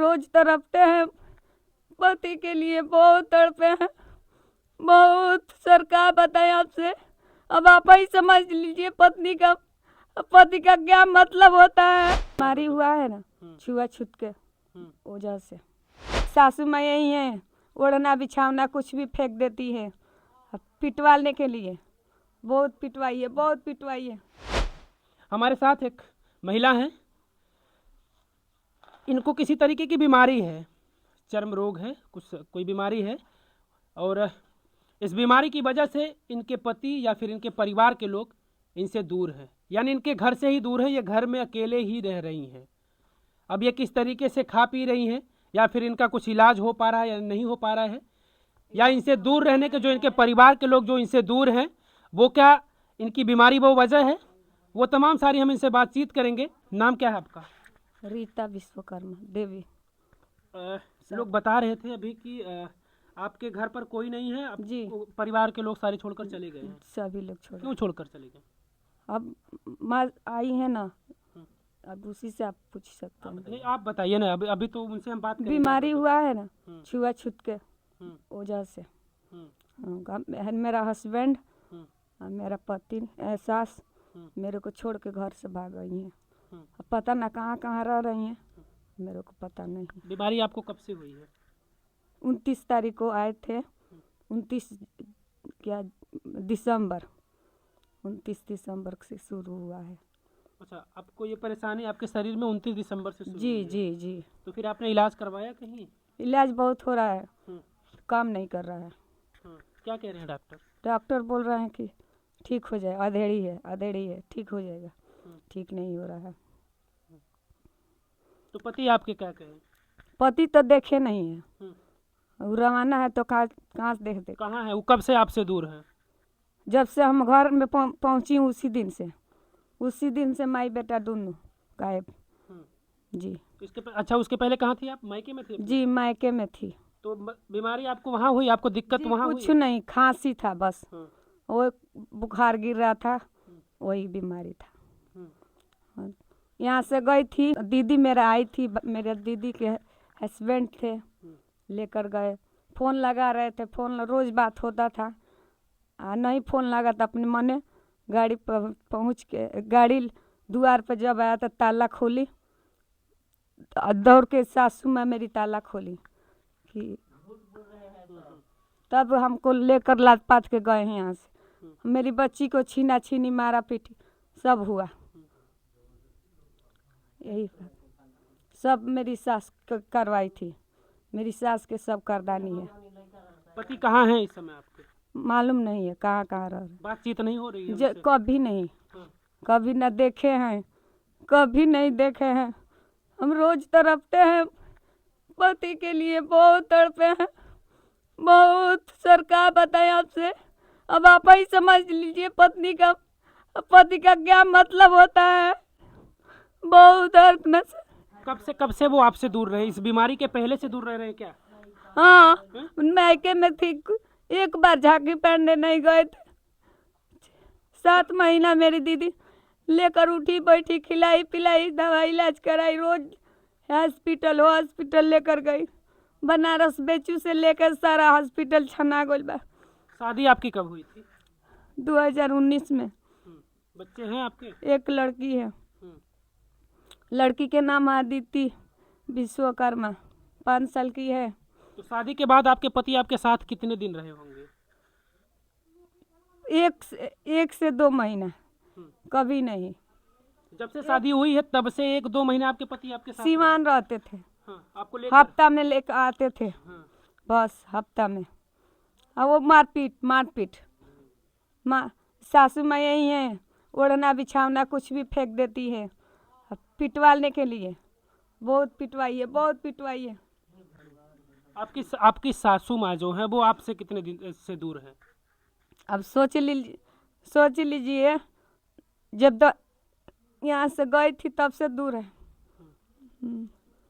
रोज तड़पते हैं, पति के लिए बहुत तड़पे हैं, बहुत। सरकार बताए आपसे, अब आप ही समझ लीजिए पत्नी का, पति का क्या मतलब होता है। बीमारी हुआ है ना छुआछूत के वजह से। सासू माँ यही है, ओढ़ना बिछावना कुछ भी फेंक देती है पिटवाने के लिए। बहुत पिटवाई है, बहुत पिटवाई है। हमारे साथ एक महिला है, इनको किसी तरीके की बीमारी है, चर्म रोग है, कोई बीमारी है, और इस बीमारी की वजह से इनके पति या फिर इनके परिवार के लोग इनसे दूर हैं, यानी इनके घर से ही दूर हैं, ये घर में अकेले ही रह रही हैं। अब ये किस तरीके से खा पी रही हैं, या फिर इनका कुछ इलाज हो पा रहा है या नहीं हो पा रहा है, या इनसे दूर रहने के जो इनके परिवार के लोग जो इनसे दूर हैं, वो क्या इनकी बीमारी वो वजह है, वो तमाम सारी हम इनसे बातचीत करेंगे। नाम क्या है आपका? रीता विश्वकर्मा देवी। लोग बता रहे थे अभी कि आपके घर पर कोई नहीं है, जी। परिवार के लोग सारे छोड़कर चले गए हैं। सभी लोग छोड़। क्यों छोड़कर चले गए? अब माँ आई है ना, अब उसी से आप पूछ सकते हैं। नहीं, आप बताइए ना, अभी तो उनसे हम बात करेंगे। बीमारी हुआ है ना छुआछूत के वजह से। मेरा हस्बैंड और मेरा पति सास मेरे को छोड़ के घर से भाग गई हैं। अब पता ना कहाँ कहाँ रह रही हैं, मेरे को पता नहीं। बीमारी आपको कब से हुई है? 29 तारीख को आए थे, 29 क्या दिसंबर, 29 दिसंबर से शुरू हुआ है। अच्छा, आपको ये परेशानी आपके शरीर में 29 दिसंबर से शुरू जी हुई है? जी जी। तो फिर आपने इलाज करवाया कहीं? इलाज बहुत हो रहा है, काम नहीं कर रहा है। क्या कह रहे हैं डॉक्टर? डॉक्टर बोल रहे हैं कि ठीक हो जाए, अधेड़ी है, ठीक हो जाएगा। ठीक नहीं हो रहा है। तो पति आपके क्या कहें? पति तो देखे नहीं है, वो रवाना है तो कहाँ से देख दे। कहाँ है वो? कब से आपसे दूर है? जब से हम घर में पहुँची उसी दिन से माई बेटा दोनों गायब। जी। अच्छा, उसके पहले कहाँ थी आप? मायके में थी? जी मायके में थी। तो बीमारी आपको वहाँ हुई? आपको दिक्कत वहाँ हुई? कुछ नहीं, खांसी था बस, वो बुखार गिर रहा था, वही बीमारी था। यहाँ से गई थी, दीदी मेरा आई थी, मेरे दीदी के हस्बैंड थे, लेकर गए। फ़ोन लगा रहे थे, फ़ोन रोज़ बात होता था, नहीं फ़ोन लगा तो अपने मने गाड़ी पर पहुँच के, गाड़ी द्वार पर जब आया तो ताला खोली, दौड़ के सासू माँ मेरी ताला खोली कि तब हमको लेकर लाद पात के गए हैं यहाँ से। मेरी बच्ची को छीना छीनी मारा पीटी सब हुआ, यही सब मेरी सास करवाई थी। मेरी सास के सब करदानी है। पति कहाँ है इस समय आपके? मालूम नहीं है कहाँ कहाँ रह रहे। बातचीत नहीं हो रही है? कभी नहीं, कभी न देखे हैं, कभी नहीं देखे हैं। हम रोज तड़पते हैं, पति के लिए बहुत तड़पे हैं, बहुत। सरकार बताए आपसे, अब आप ही समझ लीजिए पति का क्या मतलब होता है। बहुत दर्द से। कब से वो आपसे दूर रहे? इस बीमारी के पहले से दूर रह रहे हैं क्या? हाँ, मायके में थी, एक बार झांकी पहनने नहीं गए थे। 7 महीना मेरी दीदी लेकर उठी बैठी, खिलाई पिलाई, दवाई इलाज कराई, रोज हॉस्पिटल लेकर गई। बनारस बेचू से लेकर सारा हॉस्पिटल छना गइल बा। शादी आपकी कब हुई थी? 2019 में। बच्चे हैं आपके? एक लड़की है, लड़की के नाम आदिति विश्वकर्मा, 5 साल की है। तो शादी के बाद आपके पति आपके साथ कितने दिन रहे होंगे? 1 से 2 महीना, कभी नहीं। जब से शादी हुई है तब से 1-2 महीने आपके पति आपके साथ सीवान रहते थे। आपको लेकर? हफ्ता में लेकर आते थे, बस हफ्ता में। और वो मारपीट सासू माँ यही है, ओढ़ना बिछावना कुछ भी फेंक देती है पिटवाने के लिए। बहुत पिटवाई है, बहुत पिटवाई है। आपकी सासू माँ जो है वो आपसे कितने दिन से दूर है? अब सोच लीजिए, जब यहाँ से गई थी तब से दूर है।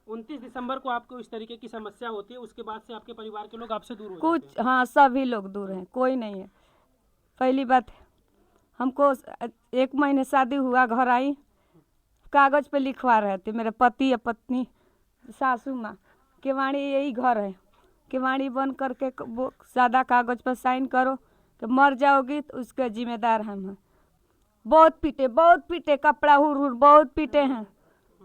29 दिसंबर को आपको इस तरीके की समस्या होती है, उसके बाद से आपके परिवार के लोग आपसे दूर हो कुछ जाते हैं? हाँ, सभी लोग दूर हैं, कोई नहीं है। पहली बात हमको 1 महीने शादी हुआ, घर आई, कागज पे लिखवा रहे थे, मेरे पति या पत्नी सासू माँ केवाड़ी यही घर है, केवाड़ी बंद करके वो सादा कागज पर साइन करो कि मर जाओगी तो उसके जिम्मेदार हम हैं। बहुत पीटे, कपड़ा हुर हुर बहुत पीटे हैं,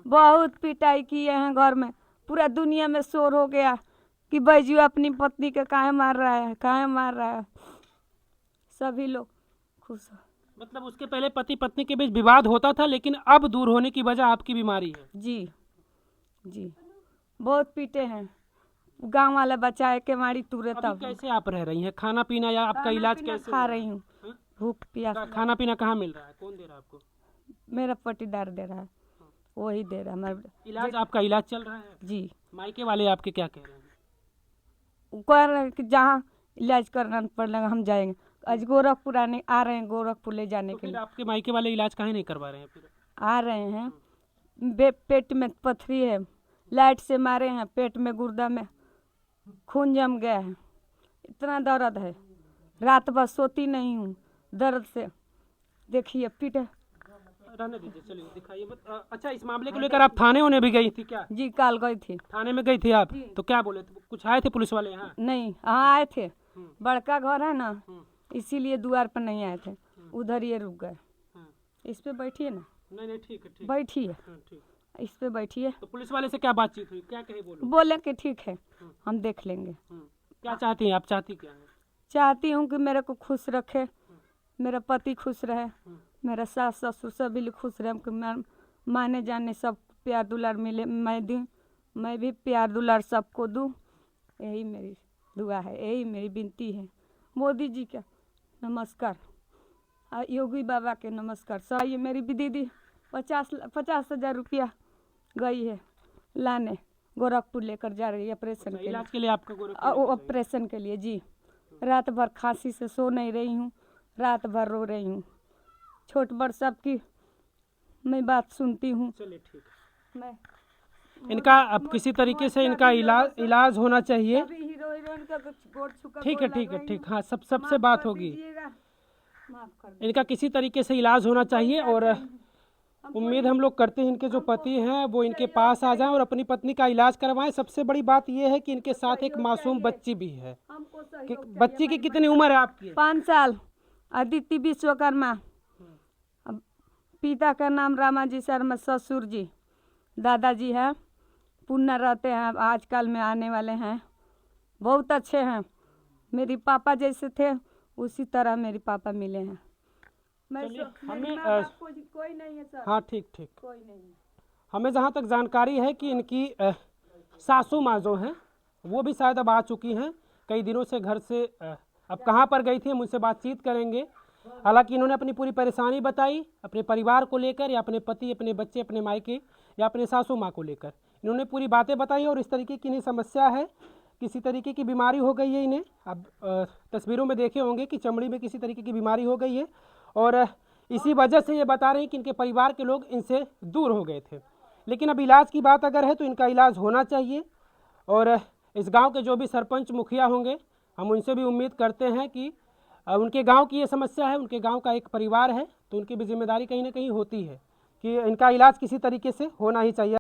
बहुत पिटाई किए हैं घर में। पूरा दुनिया में शोर हो गया कि बैजू अपनी पत्नी के काहे मार रहा है, काहे मार रहा है। सभी लोग खुश हैं। मतलब उसके पहले पति पत्नी के बीच विवाद होता था, लेकिन अब दूर होने की वजह आपकी बीमारी है। जी जी, बहुत पीटे हैं, गांव वाला बचाए के मारी तुरे। अभी तब कैसे आप रह रही हैं? खाना पीना या आपका इलाज कैसे खा हो? रही हूँ, भूख प्यास। खाना पीना कहाँ मिल रहा है? कौन दे रहा है आपको? मेरा पटीदार दे रहा है, वही दे रहा है। हमारे इलाज, आपका इलाज चल रहा है? जी, मायके वाले आपके क्या कह रहे हैं? वो कह रहे हैं कि जहाँ इलाज करना पड़ेगा हम जाएंगे। आज गोरखपुर आने आ रहे हैं, गोरखपुर ले जाने तो के फिर लिए आपके मायके वाले इलाज काहे नहीं करवा रहे हैं फिर? आ रहे हैं। पेट में पथरी है, लाइट से मारे हैं, पेट में गुर्दा में खून जम गया है, इतना दर्द है, रात भर सोती नहीं हूँ दर्द से। देखिए पीठ। रहने दीजिए, चलिए दिखाइए मत। अच्छा, इस मामले को लेकर आप थाने होने भी गई थी क्या? जी, काल गई थी। थाने में गई थी आप? तो क्या बोले? तो कुछ आए थे पुलिस वाले यहाँ? नहीं, हाँ आए थे, बड़का घर है ना, इसीलिए द्वार पर नहीं आए थे, उधर ये रुक गए। इस पे बैठिए ना। नहीं नहीं, ठीक है, ठीक बैठिए, है, ठीक। इस पे बैठिए। तो पुलिस वाले से क्या बातचीत हुई? क्या कहे बोलो? बोले कि ठीक है, हम देख लेंगे। क्या चाहती हैं आप? चाहती क्या है? चाहती हूँ कि मेरे को खुश रखे, मेरा पति खुश रहे, मेरा सास ससुर सभी लोग खुश रहे, कि माने जाने सब प्यार दुलार मिले, मैं दूँ, मैं भी प्यार दुलार सबको दूँ। यही मेरी दुआ है, यही मेरी विनती है। मोदी जी का नमस्कार, योगी बाबा के नमस्कार। सब ये मेरी दीदी 50,000 रुपया गई है लाने, गोरखपुर लेकर जा रही है ऑपरेशन के लिए। इलाज के लिए आपका गोरखपुर? ऑपरेशन के लिए जी। रात भर खांसी से सो नहीं रही हूँ, रात भर रो रही हूँ। छोट बड़ सबकी मैं बात सुनती हूँ। चलिए, ठीक है। मैं इनका अब किसी तरीके से इनका इलाज होना चाहिए। अभी हीरो हीरोइन का गोड़ छूकर ठीक है, गोड़ ठीक लग है, रही ठीक। हूँ। हाँ, सबसे बात होगी। दीजिएगा, माफ कर दीजिए। इनका किसी तरीके से इलाज होना चाहिए, और उम्मीद हम लोग करते हैं इनके जो पति हैं वो इनके पास आ जाएं और अपनी पत्नी का इलाज करवाएं। सबसे बड़ी बात यह है कि इनके साथ एक मासूम बच्ची भी है। हमको कि सहयोग चाहिए। बच्ची की कितनी उम्र है आपकी? 5 साल। अदिति विश्वकर्मा, अब पिता का नाम रामाजी शर्मा, ससुर जी दादाजी हैं, पुण्य रहते हैं, आजकल में आने वाले हैं, बहुत अच्छे हैं। मेरी पापा जैसे थे उसी तरह मेरे पापा मिले हैं। चलिए, हमें मेरे माँ बाप कोई नहीं है सर। हाँ, ठीक ठीक। कोई नहीं है। हमें जहाँ तक जानकारी है कि इनकी सासू माँ जो हैं वो भी शायद अब आ चुकी हैं, कई दिनों से घर से। अब कहाँ पर गई थी हम उनसे बातचीत करेंगे। हालांकि इन्होंने अपनी पूरी परेशानी बताई, अपने परिवार को लेकर, या अपने पति, अपने बच्चे, अपने मायके, या अपने सासू माँ को लेकर इन्होंने पूरी बातें बताई। और इस तरीके की इन्हें समस्या है, किसी तरीके की बीमारी हो गई है इन्हें। अब तस्वीरों में देखे होंगे कि चमड़ी में किसी तरीके की बीमारी हो गई है, और इसी वजह से ये बता रहे हैं कि इनके परिवार के लोग इनसे दूर हो गए थे। लेकिन अब इलाज की बात अगर है तो इनका इलाज होना चाहिए, और इस गांव के जो भी सरपंच मुखिया होंगे हम उनसे भी उम्मीद करते हैं कि उनके गांव की ये समस्या है, उनके गांव का एक परिवार है, तो उनकी भी जिम्मेदारी कहीं ना कहीं होती है कि इनका इलाज किसी तरीके से होना ही चाहिए।